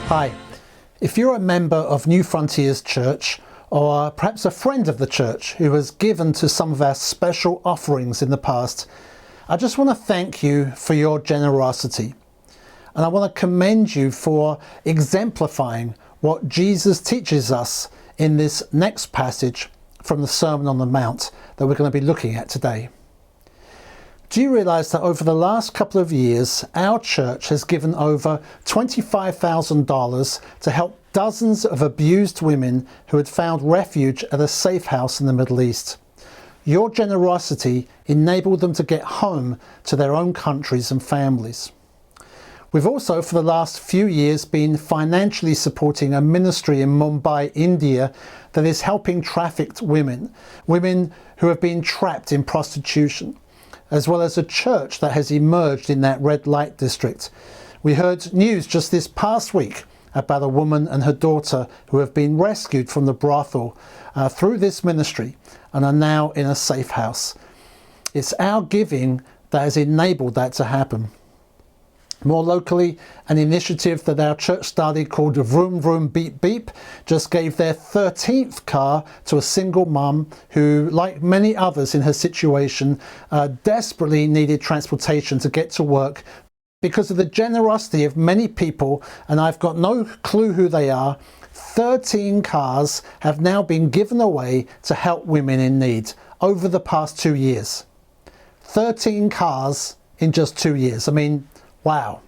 Hi, if you're a member of New Frontiers Church, or perhaps a friend of the church who has given to some of our special offerings in the past, I just want to thank you for your generosity. And I want to commend you for exemplifying what Jesus teaches us in this next passage from the Sermon on the Mount that we're going to be looking at today. Do you realise that over the last couple of years, our church has given over $25,000 to help dozens of abused women who had found refuge at a safe house in the Middle East? Your generosity enabled them to get home to their own countries and families. We've also, for the last few years, been financially supporting a ministry in Mumbai, India, that is helping trafficked women who have been trapped in prostitution, as well as a church that has emerged in that red light district. We heard news just this past week about a woman and her daughter who have been rescued from the brothel through this ministry and are now in a safe house. It's our giving that has enabled that to happen. More locally, an initiative that our church started called Vroom Vroom Beep Beep just gave their 13th car to a single mum who, like many others in her situation, desperately needed transportation to get to work. Because of the generosity of many people, and I've got no clue who they are, 13 cars have now been given away to help women in need over the past 2 years. 13 cars in just 2 years. I mean, wow.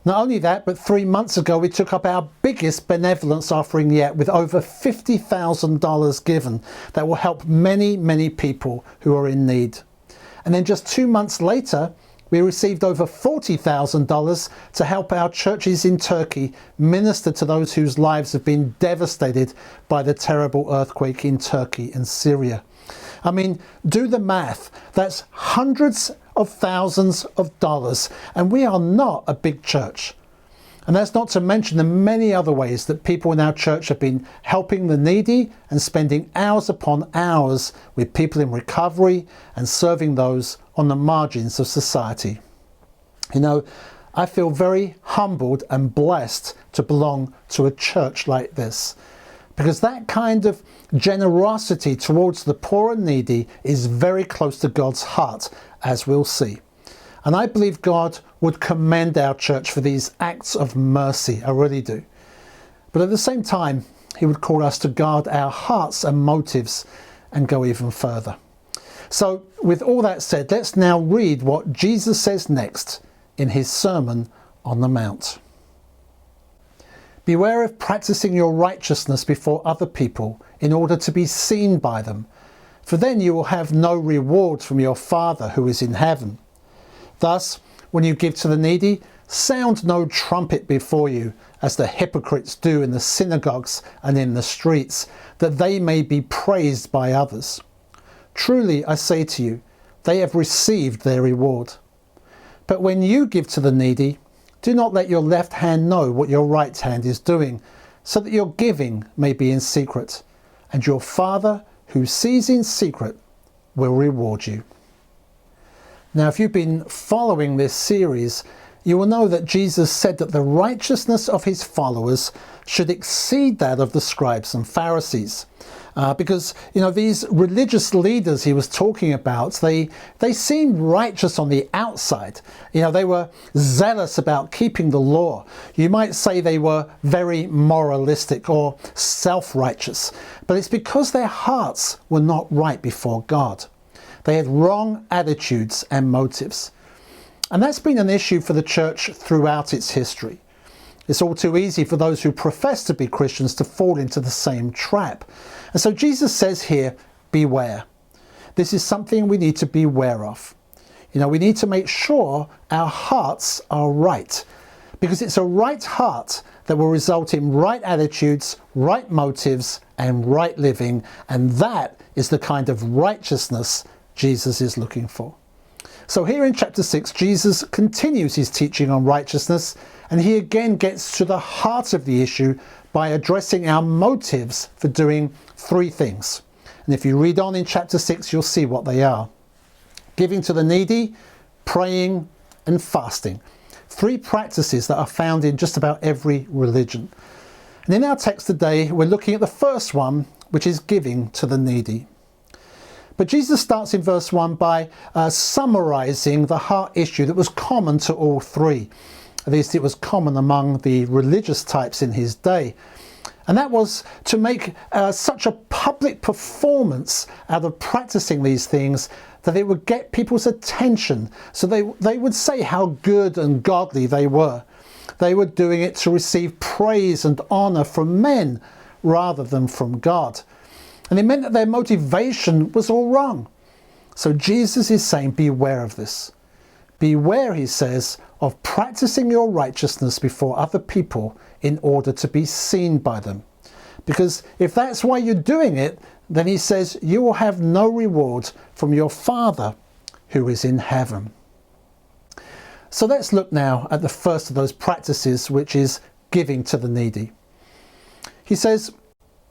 Not only that, but 3 months ago we took up our biggest benevolence offering yet, with over $50,000 given that will help many, many people who are in need. And then just 2 months later, we received over $40,000 to help our churches in Turkey minister to those whose lives have been devastated by the terrible earthquake in Turkey and Syria. I mean, do the math. That's hundreds of thousands of dollars, and we are not a big church. And that's not to mention the many other ways that people in our church have been helping the needy and spending hours upon hours with people in recovery and serving those on the margins of society. You know, I feel very humbled and blessed to belong to a church like this, because that kind of generosity towards the poor and needy is very close to God's heart, as we'll see. And I believe God would commend our church for these acts of mercy. I really do. But at the same time, he would call us to guard our hearts and motives and go even further. So with all that said, let's now read what Jesus says next in his Sermon on the Mount. Beware of practicing your righteousness before other people in order to be seen by them, for then you will have no reward from your Father who is in heaven. Thus, when you give to the needy, sound no trumpet before you, as the hypocrites do in the synagogues and in the streets, that they may be praised by others. Truly, I say to you, they have received their reward. But when you give to the needy, do not let your left hand know what your right hand is doing, so that your giving may be in secret, and your Father who sees in secret will reward you. Now, if you've been following this series, you will know that Jesus said that the righteousness of his followers should exceed that of the scribes and Pharisees. Because, you know, these religious leaders he was talking about, they seemed righteous on the outside. You know, they were zealous about keeping the law. You might say they were very moralistic or self-righteous. But it's because their hearts were not right before God. They had wrong attitudes and motives. And that's been an issue for the church throughout its history. It's all too easy for those who profess to be Christians to fall into the same trap. And so Jesus says here, beware. This is something we need to beware of. You know, we need to make sure our hearts are right, because it's a right heart that will result in right attitudes, right motives, and right living. And that is the kind of righteousness Jesus is looking for. So here in chapter 6, Jesus continues his teaching on righteousness, and he again gets to the heart of the issue by addressing our motives for doing three things. And if you read on in chapter 6, you'll see what they are: giving to the needy, praying, and fasting. three practices that are found in just about every religion. And in our text today, we're looking at the first one, which is giving to the needy. But Jesus starts in verse 1 by summarising the heart issue that was common to all three. At least it was common among the religious types in his day. And that was to make such a public performance out of practicing these things that it would get people's attention. So they would say how good and godly they were. They were doing it to receive praise and honour from men rather than from God. And it meant that their motivation was all wrong. So Jesus is saying, beware of this. Beware, he says, of practicing your righteousness before other people in order to be seen by them. Because if that's why you're doing it, then he says you will have no reward from your Father who is in heaven. So let's look now at the first of those practices, which is giving to the needy. He says,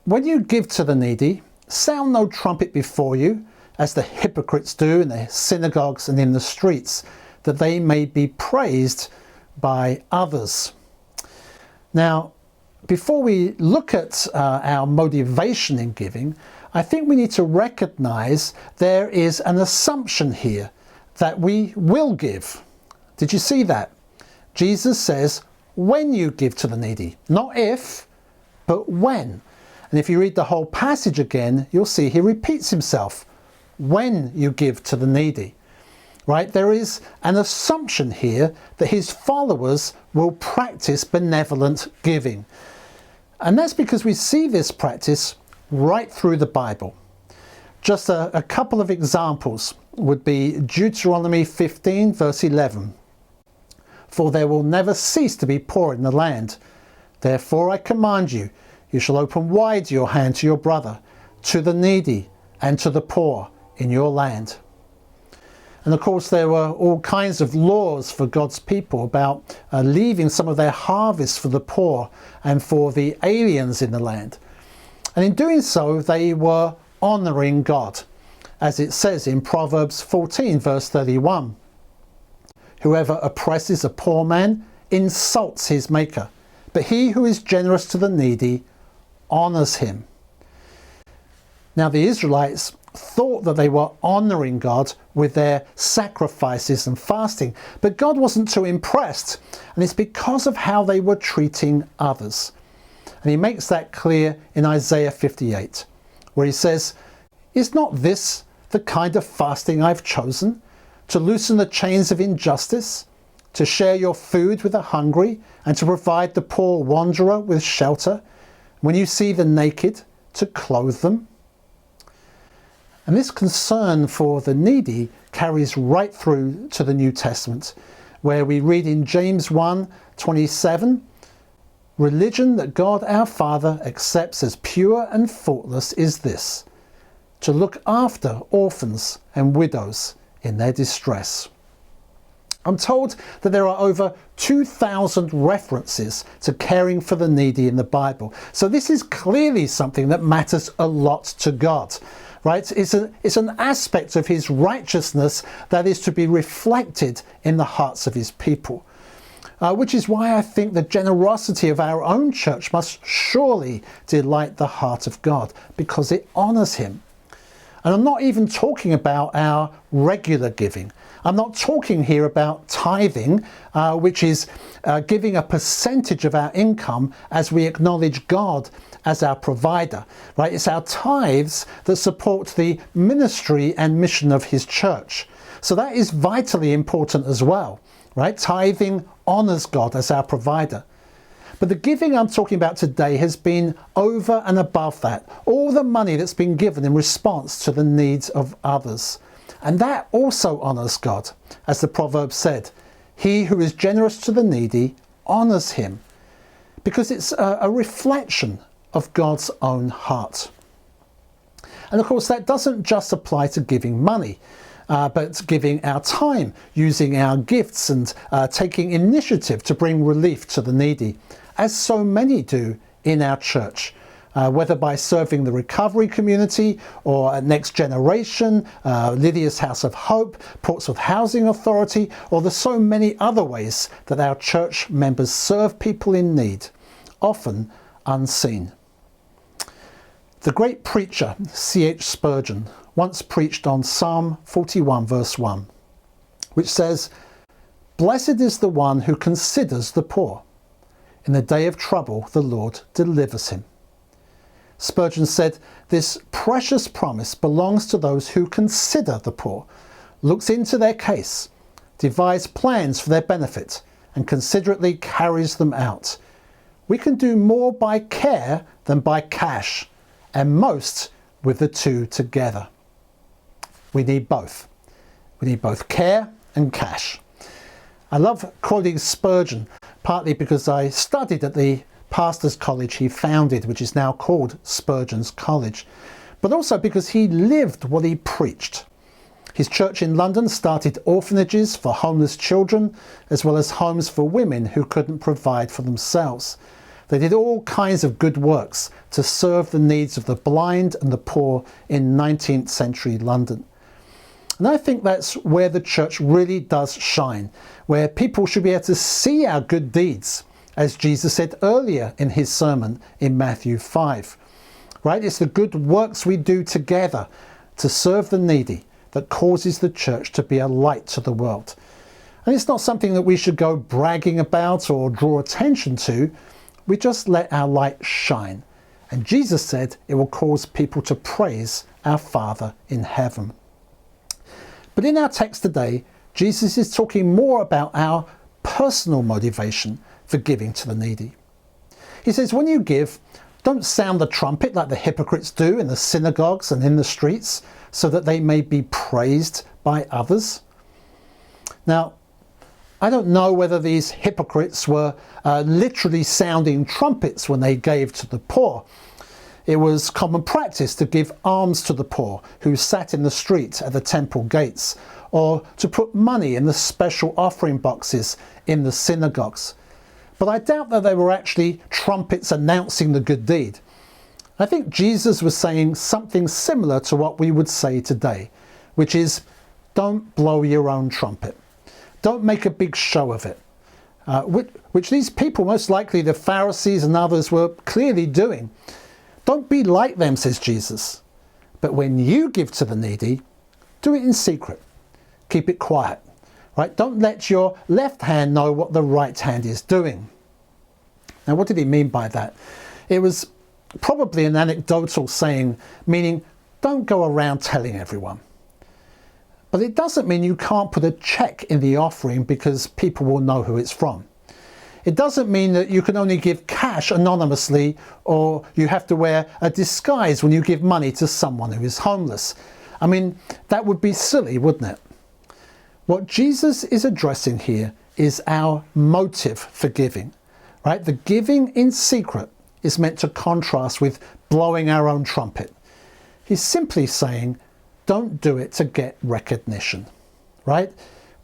when you give to the needy, sound no trumpet before you, as the hypocrites do in the synagogues and in the streets, that they may be praised by others. Now, before we look at our motivation in giving, I think we need to recognise there is an assumption here that we will give. Did you see that? Jesus says, when you give to the needy, not if, but when. And if you read the whole passage again, you'll see he repeats himself. When you give to the needy. Right? There is an assumption here that his followers will practice benevolent giving. And that's because we see this practice right through the Bible. Just a couple of examples would be Deuteronomy 15 verse 11. For there will never cease to be poor in the land. Therefore I command you, you shall open wide your hand to your brother, to the needy and to the poor in your land. And of course there were all kinds of laws for God's people about leaving some of their harvest for the poor and for the aliens in the land. And in doing so they were honouring God, as it says in Proverbs 14 verse 31. Whoever oppresses a poor man insults his maker, but he who is generous to the needy honours him. Now the Israelites thought that they were honouring God with their sacrifices and fasting, but God wasn't too impressed, and it's because of how they were treating others. And he makes that clear in Isaiah 58, where he says, is not this the kind of fasting I've chosen, to loosen the chains of injustice, to share your food with the hungry, and to provide the poor wanderer with shelter, when you see the naked, to clothe them? And this concern for the needy carries right through to the New Testament, where we read in James 1:27, religion that God our Father accepts as pure and faultless is this, to look after orphans and widows in their distress. I'm told that there are over 2,000 references to caring for the needy in the Bible. So this is clearly something that matters a lot to God. Right? It's an aspect of his righteousness that is to be reflected in the hearts of his people. Which is why I think the generosity of our own church must surely delight the heart of God, because it honours him. And I'm not even talking about our regular giving. I'm not talking here about tithing, which is giving a percentage of our income as we acknowledge God as our provider, right? It's our tithes that support the ministry and mission of his church. So that is vitally important as well, right? Tithing honours God as our provider. But the giving I'm talking about today has been over and above that. All the money that's been given in response to the needs of others. And that also honours God. As the proverb said, he who is generous to the needy honours him. Because it's a reflection of God's own heart. And of course that doesn't just apply to giving money, but giving our time, using our gifts and taking initiative to bring relief to the needy, as so many do in our church. whether by serving the recovery community or Next Generation, Lydia's House of Hope, Portsmouth Housing Authority, or the so many other ways that our church members serve people in need, often unseen. The great preacher C.H. Spurgeon once preached on Psalm 41 verse 1, which says, "Blessed is the one who considers the poor. In the day of trouble the Lord delivers him." Spurgeon said, this precious promise belongs to those who consider the poor, looks into their case, devise plans for their benefit, and considerately carries them out. We can do more by care than by cash, and most with the two together. We need both. We need both care and cash. I love quoting Spurgeon, partly because I studied at the pastor's college he founded, which is now called Spurgeon's College, but also because he lived what he preached. His church in London started orphanages for homeless children, as well as homes for women who couldn't provide for themselves. They did all kinds of good works to serve the needs of the blind and the poor in 19th century London. And I think that's where the church really does shine, where people should be able to see our good deeds, as Jesus said earlier in his sermon in Matthew 5. Right? It's the good works we do together to serve the needy that causes the church to be a light to the world. And it's not something that we should go bragging about or draw attention to. We just let our light shine. And Jesus said it will cause people to praise our Father in heaven. But in our text today, Jesus is talking more about our personal motivation for giving to the needy. He says, when you give, don't sound the trumpet like the hypocrites do in the synagogues and in the streets, so that they may be praised by others. Now, I don't know whether these hypocrites were literally sounding trumpets when they gave to the poor. It was common practice to give alms to the poor who sat in the street at the temple gates, or to put money in the special offering boxes in the synagogues. But I doubt that they were actually trumpets announcing the good deed. I think Jesus was saying something similar to what we would say today, which is, don't blow your own trumpet. Don't make a big show of it, which these people, most likely the Pharisees and others, were clearly doing. Don't be like them, says Jesus. But when you give to the needy, do it in secret. Keep it quiet. Right? Don't let your left hand know what the right hand is doing. Now, what did he mean by that? It was probably an anecdotal saying, meaning don't go around telling everyone. But it doesn't mean you can't put a check in the offering because people will know who it's from. It doesn't mean that you can only give cash anonymously, or you have to wear a disguise when you give money to someone who is homeless. I mean, that would be silly, wouldn't it? What Jesus is addressing here is our motive for giving, right? The giving in secret is meant to contrast with blowing our own trumpet. He's simply saying, don't do it to get recognition, right?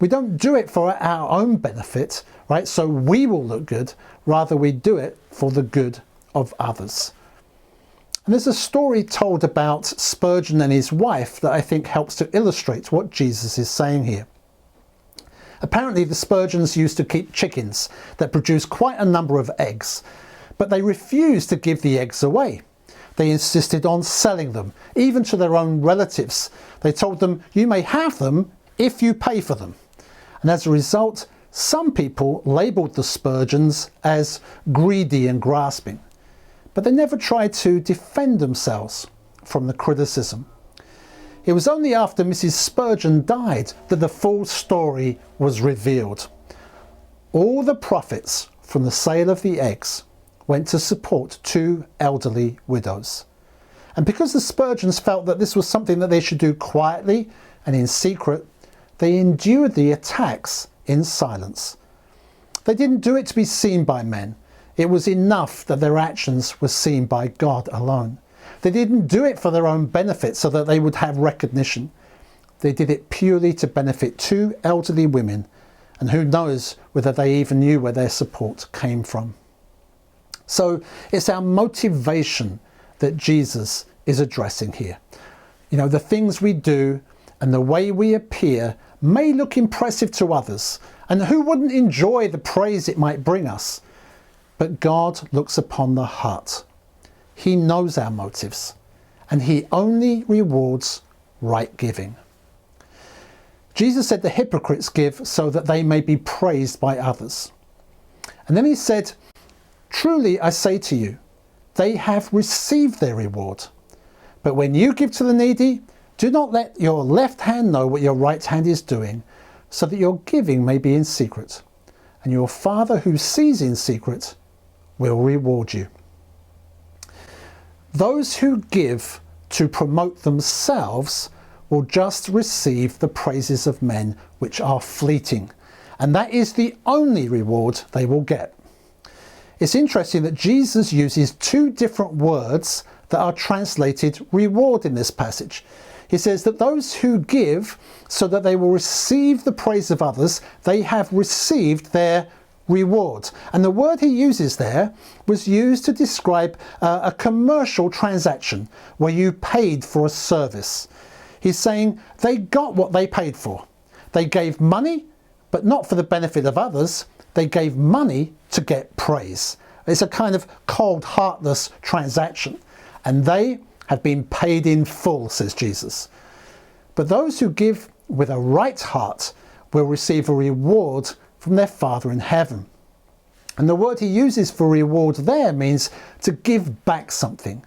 We don't do it for our own benefit, right? So we will look good. Rather, we do it for the good of others. And there's a story told about Spurgeon and his wife that I think helps to illustrate what Jesus is saying here. Apparently, the Spurgeons used to keep chickens that produced quite a number of eggs, but they refused to give the eggs away. They insisted on selling them, even to their own relatives. They told them, you may have them if you pay for them. And as a result, some people labelled the Spurgeons as greedy and grasping, but they never tried to defend themselves from the criticism. It was only after Mrs. Spurgeon died that the full story was revealed. All the profits from the sale of the eggs went to support two elderly widows. And because the Spurgeons felt that this was something that they should do quietly and in secret, they endured the attacks in silence. They didn't do it to be seen by men. It was enough that their actions were seen by God alone. They didn't do it for their own benefit so that they would have recognition. They did it purely to benefit two elderly women, and who knows whether they even knew where their support came from. So it's our motivation that Jesus is addressing here. You know, the things we do and the way we appear may look impressive to others, and who wouldn't enjoy the praise it might bring us? But God looks upon the heart. He knows our motives, and he only rewards right giving. Jesus said the hypocrites give so that they may be praised by others. And then he said, truly I say to you, they have received their reward. But when you give to the needy, do not let your left hand know what your right hand is doing, so that your giving may be in secret. And your Father who sees in secret will reward you. Those who give to promote themselves will just receive the praises of men, which are fleeting. And that is the only reward they will get. It's interesting that Jesus uses two different words that are translated reward in this passage. He says that those who give so that they will receive the praise of others, they have received their reward. And the word he uses there was used to describe a commercial transaction where you paid for a service. He's saying they got what they paid for. They gave money, but not for the benefit of others. They gave money to get praise. It's a kind of cold, heartless transaction. And they have been paid in full, says Jesus. But those who give with a right heart will receive a reward from their Father in heaven. And the word he uses for reward there means to give back something.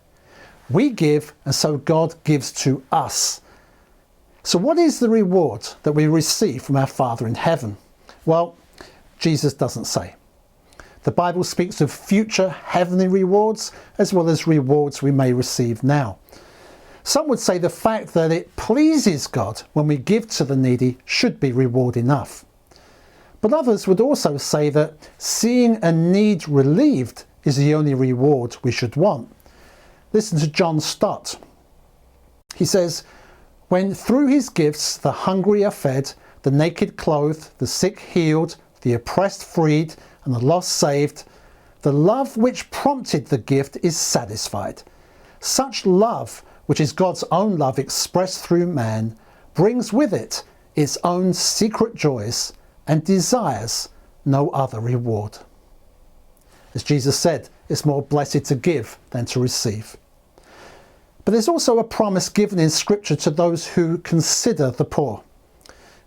We give, and so God gives to us. So what is the reward that we receive from our Father in heaven? Well, Jesus doesn't say. The Bible speaks of future heavenly rewards as well as rewards we may receive now. Some would say the fact that it pleases God when we give to the needy should be reward enough. But others would also say that seeing a need relieved is the only reward we should want. Listen to John Stott. He says, when through his gifts the hungry are fed, the naked clothed, the sick healed, the oppressed freed, and the lost saved, the love which prompted the gift is satisfied. Such love, which is God's own love expressed through man, brings with it its own secret joys and desires no other reward. As Jesus said, it's more blessed to give than to receive. But there's also a promise given in Scripture to those who consider the poor.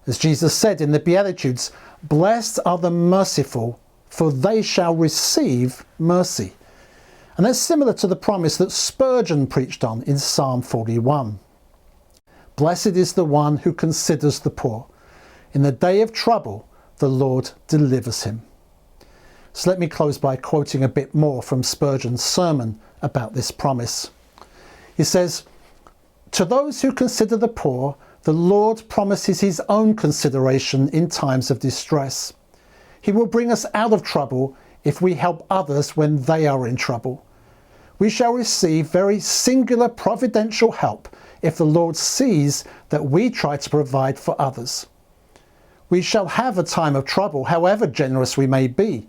As Jesus said in the Beatitudes, blessed are the merciful, for they shall receive mercy. And that's similar to the promise that Spurgeon preached on in Psalm 41. Blessed is the one who considers the poor. In the day of trouble, the Lord delivers him. So let me close by quoting a bit more from Spurgeon's sermon about this promise. He says, to those who consider the poor, the Lord promises his own consideration in times of distress. He will bring us out of trouble if we help others when they are in trouble. We shall receive very singular providential help if the Lord sees that we try to provide for others. We shall have a time of trouble, however generous we may be.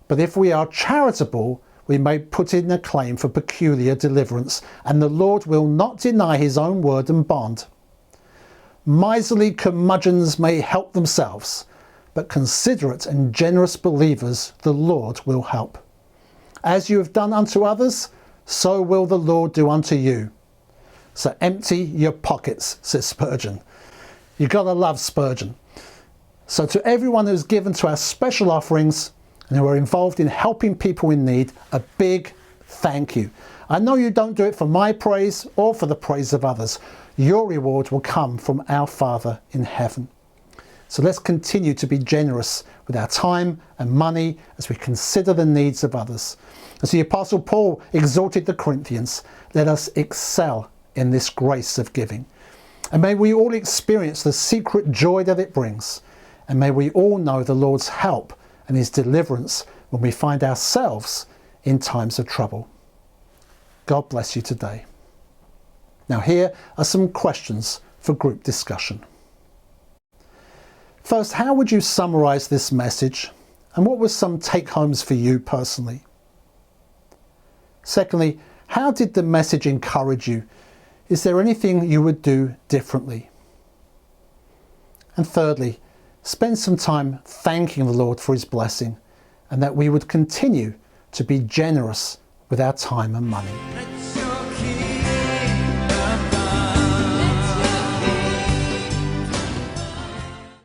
But if we are charitable, we may put in a claim for peculiar deliverance, and the Lord will not deny his own word and bond. Miserly curmudgeons may help themselves, but considerate and generous believers the Lord will help. As you have done unto others, so will the Lord do unto you. So empty your pockets, says Spurgeon. You've got to love Spurgeon. So to everyone who's given to our special offerings and who are involved in helping people in need, a big thank you. I know you don't do it for my praise or for the praise of others. Your reward will come from our Father in heaven. So let's continue to be generous with our time and money as we consider the needs of others. As the Apostle Paul exhorted the Corinthians, let us excel in this grace of giving. And may we all experience the secret joy that it brings. And may we all know the Lord's help and his deliverance when we find ourselves in times of trouble. God bless you today. Now here are some questions for group discussion. First, how would you summarise this message, and what were some take-homes for you personally? Secondly, How did the message encourage you? Is there anything you would do differently? And thirdly, spend some time thanking the Lord for his blessing, and that we would continue to be generous with our time and money.